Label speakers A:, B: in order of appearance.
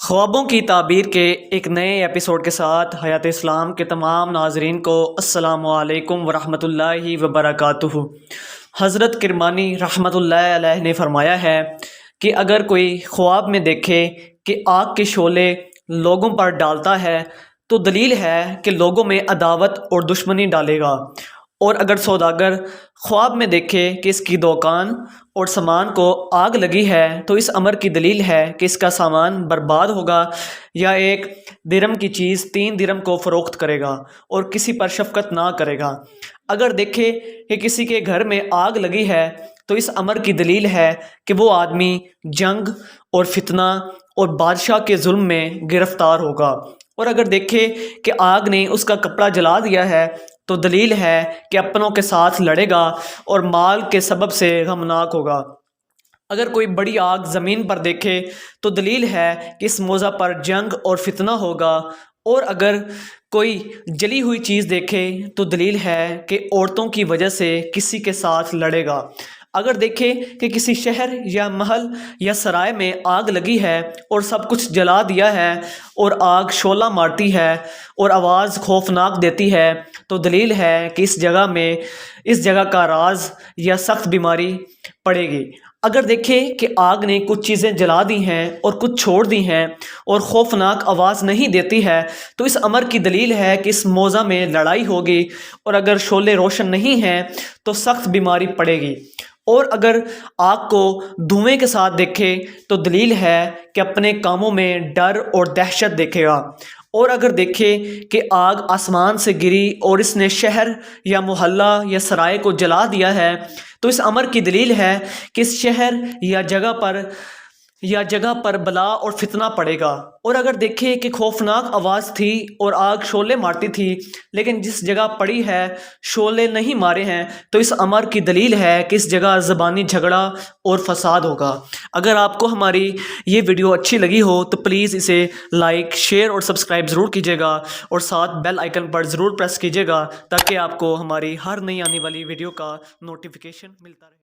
A: ख्वाबों की ताबीर के एक नए एपिसोड के साथ हयात इस्लाम के तमाम नाजरीन को अस्सलामु अलैकुम वरहमतुल्लाहि वबरकातुहू। हज़रत किरमानी रहमतुल्लाहि अलैह ने फरमाया है कि अगर कोई ख्वाब में देखे कि आग के शोले लोगों पर डालता है तो दलील है कि लोगों में अदावत और दुश्मनी डालेगा। और अगर सौदागर ख्वाब में देखे कि इसकी दुकान और सामान को आग लगी है तो इस अमर की दलील है कि इसका सामान बर्बाद होगा, या एक दिरहम की चीज़ 3 दिरहम को फ़रोख्त करेगा और किसी पर शफ़क़त ना करेगा। अगर देखे कि किसी के घर में आग लगी है तो इस अमर की दलील है कि वो आदमी जंग और फितना और बादशाह के जुल्म में गिरफ़्तार होगा। और अगर देखे कि आग ने उसका कपड़ा जला दिया है तो दलील है कि अपनों के साथ लड़ेगा और माल के सबब से गमनाक होगा। अगर कोई बड़ी आग ज़मीन पर देखे तो दलील है कि इस मौज़ा पर जंग और फितना होगा। और अगर कोई जली हुई चीज़ देखे तो दलील है कि औरतों की वजह से किसी के साथ लड़ेगा। अगर देखें कि किसी शहर या महल या सराय में आग लगी है और सब कुछ जला दिया है और आग शोला मारती है और आवाज़ खौफनाक देती है तो दलील है कि इस जगह का राज या सख्त बीमारी पड़ेगी। अगर देखें कि आग ने कुछ चीज़ें जला दी हैं और कुछ छोड़ दी हैं और खौफनाक आवाज़ नहीं देती है तो इस अमर की दलील है कि इस मौज़ा में लड़ाई होगी। और अगर शोले रोशन नहीं हैं तो सख्त बीमारी पड़ेगी। और अगर आग को धुएं के साथ देखे तो दलील है कि अपने कामों में डर और दहशत देखेगा। और अगर देखे कि आग आसमान से गिरी और इसने शहर या मोहल्ला या सराय को जला दिया है तो इस अमर की दलील है कि इस शहर या जगह पर बला और फितना पड़ेगा। और अगर देखे कि खौफनाक आवाज़ थी और आग शोले मारती थी लेकिन जिस जगह पड़ी है शोले नहीं मारे हैं तो इस अमर की दलील है कि इस जगह ज़बानी झगड़ा और फसाद होगा। अगर आपको हमारी ये वीडियो अच्छी लगी हो तो प्लीज़ इसे लाइक, शेयर और सब्सक्राइब ज़रूर कीजिएगा और साथ बेल आइकन पर ज़रूर प्रेस कीजिएगा ताकि आपको हमारी हर नई आने वाली वीडियो का नोटिफिकेशन मिलता रहे।